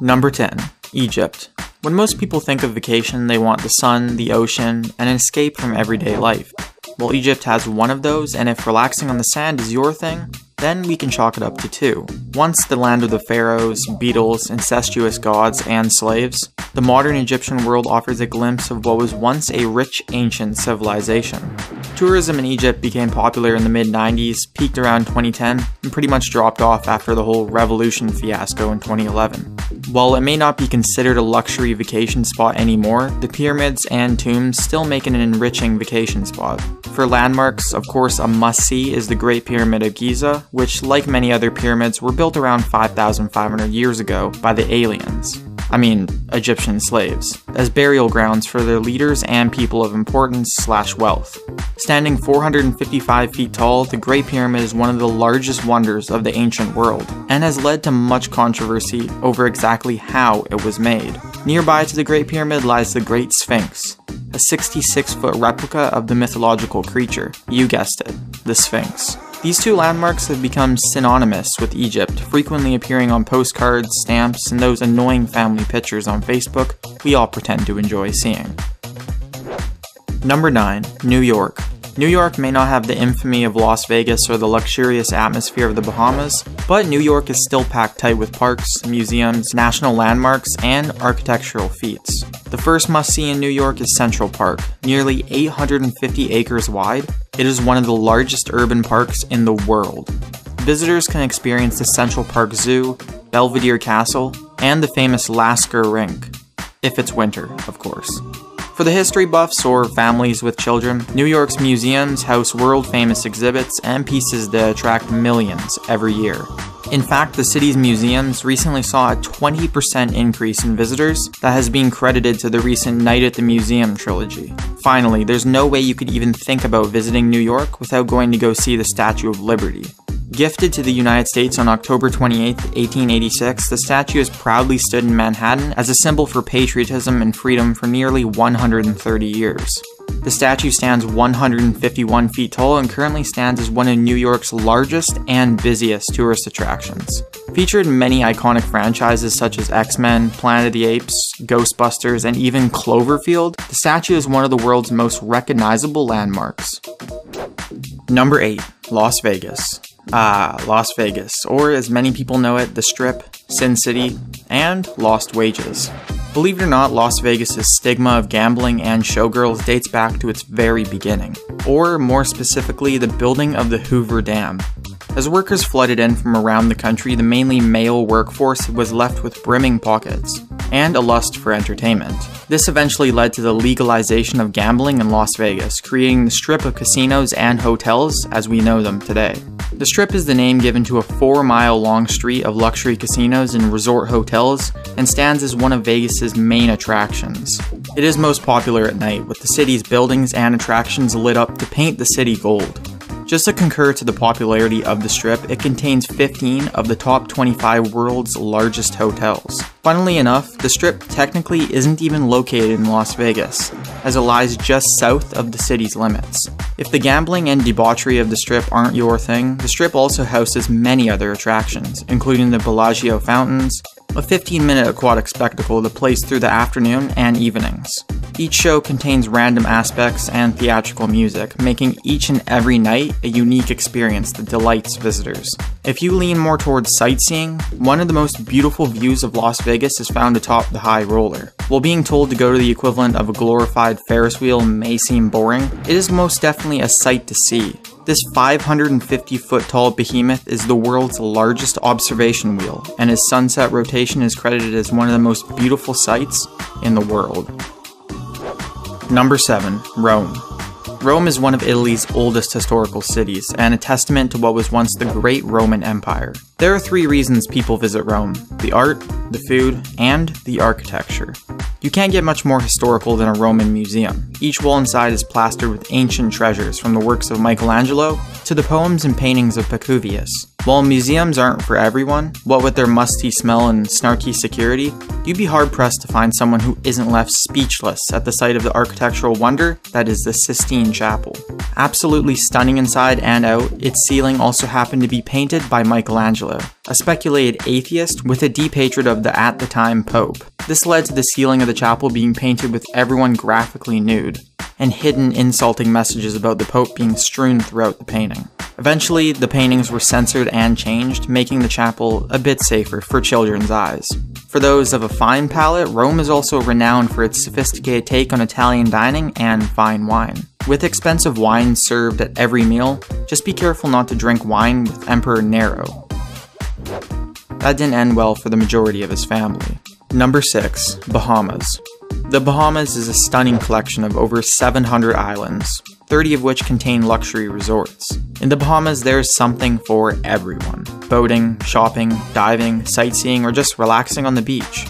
Number 10. Egypt. When most people think of vacation, they want the sun, the ocean, and an escape from everyday life. Well, Egypt has one of those, and if relaxing on the sand is your thing, then we can chalk it up to 2. Once the land of the pharaohs, beetles, incestuous gods, and slaves, the modern Egyptian world offers a glimpse of what was once a rich ancient civilization. Tourism in Egypt became popular in the mid-90s, peaked around 2010, and pretty much dropped off after the whole revolution fiasco in 2011. While it may not be considered a luxury vacation spot anymore, the pyramids and tombs still make it an enriching vacation spot. For landmarks, of course, a must-see is the Great Pyramid of Giza, which, like many other pyramids, were built around 5,500 years ago by the aliens. I mean, Egyptian slaves, as burial grounds for their leaders and people of importance/wealth. Standing 455 feet tall, the Great Pyramid is one of the largest wonders of the ancient world, and has led to much controversy over exactly how it was made. Nearby to the Great Pyramid lies the Great Sphinx, a 66-foot replica of the mythological creature, you guessed it, the Sphinx. These two landmarks have become synonymous with Egypt, frequently appearing on postcards, stamps, and those annoying family pictures on Facebook we all pretend to enjoy seeing. Number 9. New York. New York may not have the infamy of Las Vegas or the luxurious atmosphere of the Bahamas, but New York is still packed tight with parks, museums, national landmarks, and architectural feats. The first must-see in New York is Central Park. Nearly 850 acres wide, it is one of the largest urban parks in the world. Visitors can experience the Central Park Zoo, Belvedere Castle, and the famous Lasker Rink. If it's winter, of course. For the history buffs or families with children, New York's museums house world-famous exhibits and pieces that attract millions every year. In fact, the city's museums recently saw a 20% increase in visitors that has been credited to the recent Night at the Museum trilogy. Finally, there's no way you could even think about visiting New York without going to go see the Statue of Liberty. Gifted to the United States on October 28, 1886, the statue has proudly stood in Manhattan as a symbol for patriotism and freedom for nearly 130 years. The statue stands 151 feet tall and currently stands as one of New York's largest and busiest tourist attractions. Featured in many iconic franchises such as X-Men, Planet of the Apes, Ghostbusters, and even Cloverfield, the statue is one of the world's most recognizable landmarks. Number 8. Las Vegas. Las Vegas, or as many people know it, the Strip, Sin City, and Lost Wages. Believe it or not, Las Vegas' stigma of gambling and showgirls dates back to its very beginning, or more specifically, the building of the Hoover Dam. As workers flooded in from around the country, the mainly male workforce was left with brimming pockets, and a lust for entertainment. This eventually led to the legalization of gambling in Las Vegas, creating the strip of casinos and hotels as we know them today. The Strip is the name given to a 4-mile-long street of luxury casinos and resort hotels, and stands as one of Vegas's main attractions. It is most popular at night, with the city's buildings and attractions lit up to paint the city gold. Just to concur to the popularity of the Strip, it contains 15 of the top 25 world's largest hotels. Funnily enough, the Strip technically isn't even located in Las Vegas, as it lies just south of the city's limits. If the gambling and debauchery of the Strip aren't your thing, the Strip also houses many other attractions, including the Bellagio Fountains, a 15-minute aquatic spectacle that plays through the afternoon and evenings. Each show contains random aspects and theatrical music, making each and every night a unique experience that delights visitors. If you lean more towards sightseeing, one of the most beautiful views of Las Vegas is found atop the High Roller. While being told to go to the equivalent of a glorified Ferris wheel may seem boring, it is most definitely a sight to see. This 550-foot tall behemoth is the world's largest observation wheel, and its sunset rotation is credited as one of the most beautiful sights in the world. Number 7. Rome. Rome is one of Italy's oldest historical cities, and a testament to what was once the great Roman Empire. There are 3 reasons people visit Rome: the art, the food, and the architecture. You can't get much more historical than a Roman museum. Each wall inside is plastered with ancient treasures, from the works of Michelangelo to the poems and paintings of Pacuvius. While museums aren't for everyone, what with their musty smell and snarky security, you'd be hard-pressed to find someone who isn't left speechless at the sight of the architectural wonder that is the Sistine Chapel. Absolutely stunning inside and out, its ceiling also happened to be painted by Michelangelo, a speculated atheist with a deep hatred of the at-the-time Pope. This led to the ceiling of the chapel being painted with everyone graphically nude, and hidden insulting messages about the Pope being strewn throughout the painting. Eventually, the paintings were censored and changed, making the chapel a bit safer for children's eyes. For those of a fine palate, Rome is also renowned for its sophisticated take on Italian dining and fine wine. With expensive wine served at every meal, just be careful not to drink wine with Emperor Nero. That didn't end well for the majority of his family. Number 6. Bahamas. The Bahamas is a stunning collection of over 700 islands, 30 of which contain luxury resorts. In the Bahamas, there's something for everyone. Boating, shopping, diving, sightseeing, or just relaxing on the beach.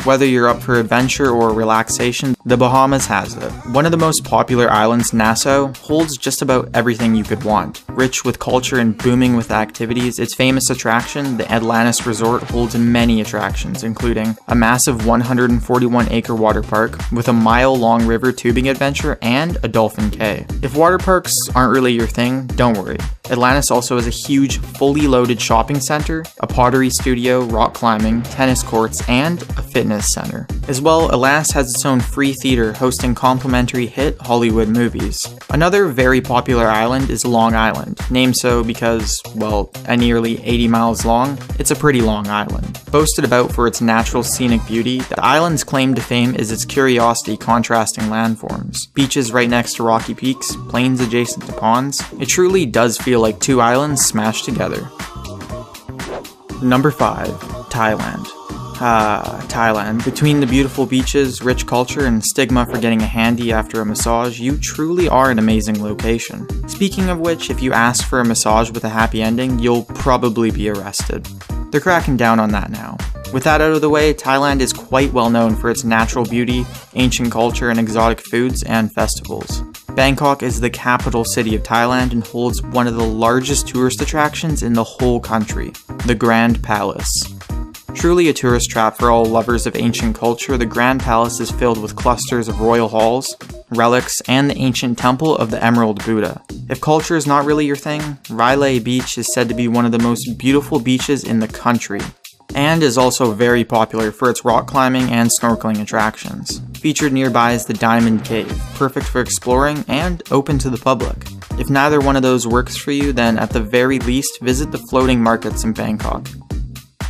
Whether you're up for adventure or relaxation, the Bahamas has it. One of the most popular islands, Nassau, holds just about everything you could want. Rich with culture and booming with activities, its famous attraction, the Atlantis Resort, holds many attractions, including a massive 141-acre water park with a mile-long river tubing adventure and a dolphin cay. If water parks aren't really your thing, don't worry. Atlantis also has a huge, fully loaded shopping center, a pottery studio, rock climbing, tennis courts, and a fitness center. As well, Atlantis has its own free theater hosting complimentary hit Hollywood movies. Another very popular island is Long Island, named so because, well, at nearly 80 miles long, it's a pretty long island. Boasted about for its natural scenic beauty, the island's claim to fame is its curiosity contrasting landforms. Beaches right next to rocky peaks, plains adjacent to ponds. It truly does feel like two islands smashed together. Number 5. Thailand. Thailand. Between the beautiful beaches, rich culture, and stigma for getting a handy after a massage, you truly are an amazing location. Speaking of which, if you ask for a massage with a happy ending, you'll probably be arrested. They're cracking down on that now. With that out of the way, Thailand is quite well known for its natural beauty, ancient culture, and exotic foods and festivals. Bangkok is the capital city of Thailand and holds one of the largest tourist attractions in the whole country, the Grand Palace. Truly a tourist trap for all lovers of ancient culture, the Grand Palace is filled with clusters of royal halls, relics, and the ancient temple of the Emerald Buddha. If culture is not really your thing, Railay Beach is said to be one of the most beautiful beaches in the country, and is also very popular for its rock climbing and snorkeling attractions. Featured nearby is the Diamond Cave, perfect for exploring and open to the public. If neither one of those works for you, then at the very least visit the floating markets in Bangkok.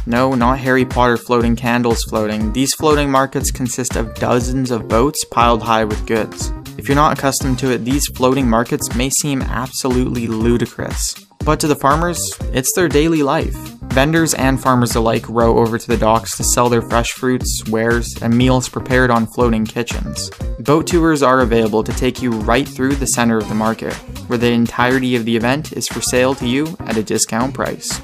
No, not Harry Potter floating candles floating. These floating markets consist of dozens of boats piled high with goods. If you're not accustomed to it, these floating markets may seem absolutely ludicrous. But to the farmers, it's their daily life. Vendors and farmers alike row over to the docks to sell their fresh fruits, wares, and meals prepared on floating kitchens. Boat tours are available to take you right through the center of the market, where the entirety of the event is for sale to you at a discount price.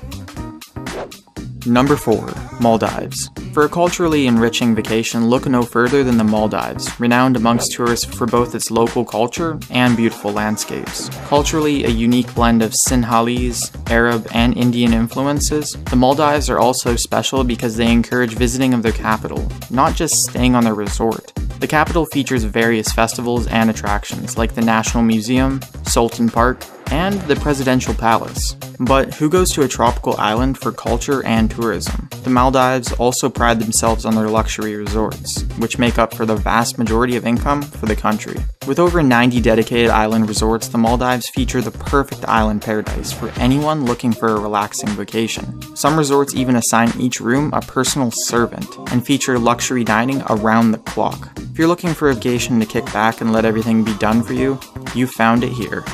Number 4. Maldives. For a culturally enriching vacation, look no further than the Maldives, renowned amongst tourists for both its local culture and beautiful landscapes. Culturally, a unique blend of Sinhalese, Arab, and Indian influences, the Maldives are also special because they encourage visiting of their capital, not just staying on their resort. The capital features various festivals and attractions like the National Museum, Sultan Park, and the Presidential Palace. But who goes to a tropical island for culture and tourism? The Maldives also pride themselves on their luxury resorts, which make up for the vast majority of income for the country. With over 90 dedicated island resorts, the Maldives feature the perfect island paradise for anyone looking for a relaxing vacation. Some resorts even assign each room a personal servant and feature luxury dining around the clock. If you're looking for a vacation to kick back and let everything be done for you, you've found it here.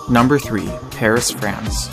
Number 3. Paris, France.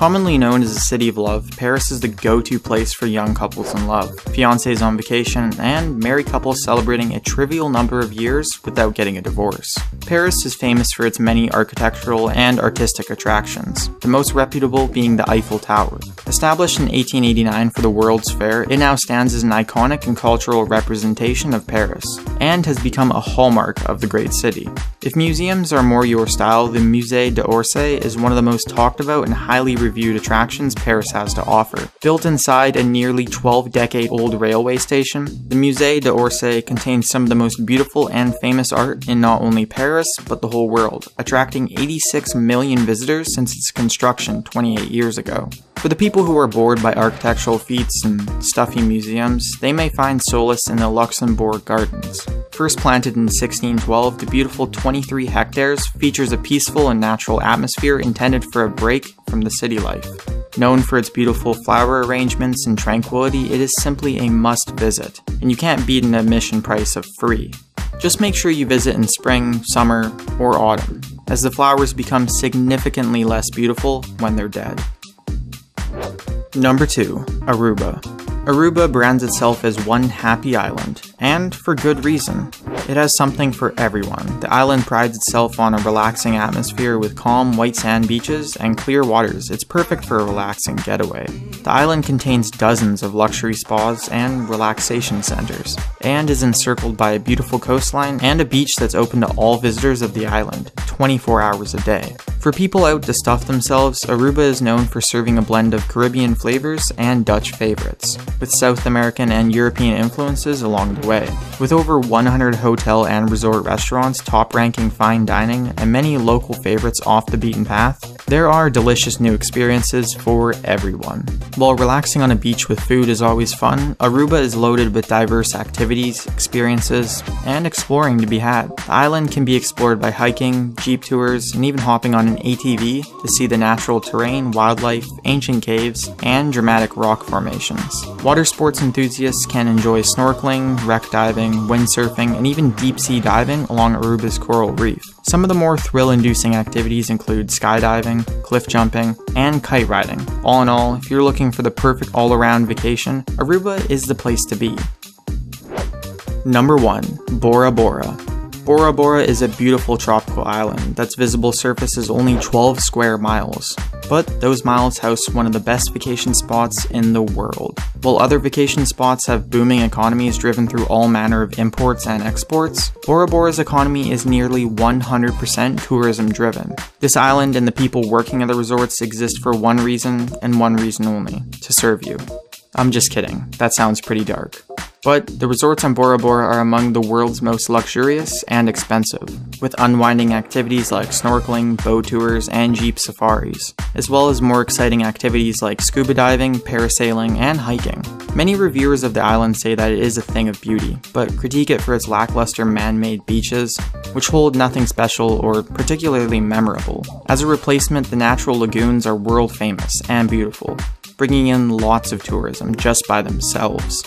Commonly known as the City of Love, Paris is the go-to place for young couples in love, fiancés on vacation, and married couples celebrating a trivial number of years without getting a divorce. Paris is famous for its many architectural and artistic attractions, the most reputable being the Eiffel Tower. Established in 1889 for the World's Fair, it now stands as an iconic and cultural representation of Paris, and has become a hallmark of the great city. If museums are more your style, the Musée d'Orsay is one of the most talked about and highly reviewed attractions Paris has to offer. Built inside a nearly 12-decade-old railway station, the Musée d'Orsay contains some of the most beautiful and famous art in not only Paris, but the whole world, attracting 86 million visitors since its construction 28 years ago. For the people who are bored by architectural feats and stuffy museums, they may find solace in the Luxembourg Gardens. First planted in 1612, the beautiful 23 hectares features a peaceful and natural atmosphere intended for a break from the city life. Known for its beautiful flower arrangements and tranquility, it is simply a must visit, and you can't beat an admission price of free. Just make sure you visit in spring, summer, or autumn, as the flowers become significantly less beautiful when they're dead. Number 2. Aruba. Aruba brands itself as one happy island, and for good reason. It has something for everyone. The island prides itself on a relaxing atmosphere with calm white sand beaches and clear waters. It's perfect for a relaxing getaway. The island contains dozens of luxury spas and relaxation centers, and is encircled by a beautiful coastline and a beach that's open to all visitors of the island, 24 hours a day. For people out to stuff themselves, Aruba is known for serving a blend of Caribbean flavors and Dutch favorites, with South American and European influences along the way. With over 100 hotel and resort restaurants, top-ranking fine dining, and many local favorites off the beaten path, there are delicious new experiences for everyone. While relaxing on a beach with food is always fun, Aruba is loaded with diverse activities, experiences, and exploring to be had. The island can be explored by hiking, jeep tours, and even hopping on an ATV to see the natural terrain, wildlife, ancient caves, and dramatic rock formations. Water sports enthusiasts can enjoy snorkeling, wreck diving, windsurfing, and even deep-sea diving along Aruba's coral reef. Some of the more thrill-inducing activities include skydiving, cliff jumping, and kite riding. All in all, if you're looking for the perfect all-around vacation, Aruba is the place to be. Number 1. Bora Bora. Bora Bora is a beautiful tropical island that's visible surface is only 12 square miles, but those miles house one of the best vacation spots in the world. While other vacation spots have booming economies driven through all manner of imports and exports, Bora Bora's economy is nearly 100% tourism driven. This island and the people working at the resorts exist for one reason and one reason only: to serve you. I'm just kidding, that sounds pretty dark. But the resorts on Bora Bora are among the world's most luxurious and expensive, with unwinding activities like snorkeling, boat tours, and jeep safaris, as well as more exciting activities like scuba diving, parasailing, and hiking. Many reviewers of the island say that it is a thing of beauty, but critique it for its lackluster man-made beaches, which hold nothing special or particularly memorable. As a replacement, the natural lagoons are world famous and beautiful, bringing in lots of tourism just by themselves.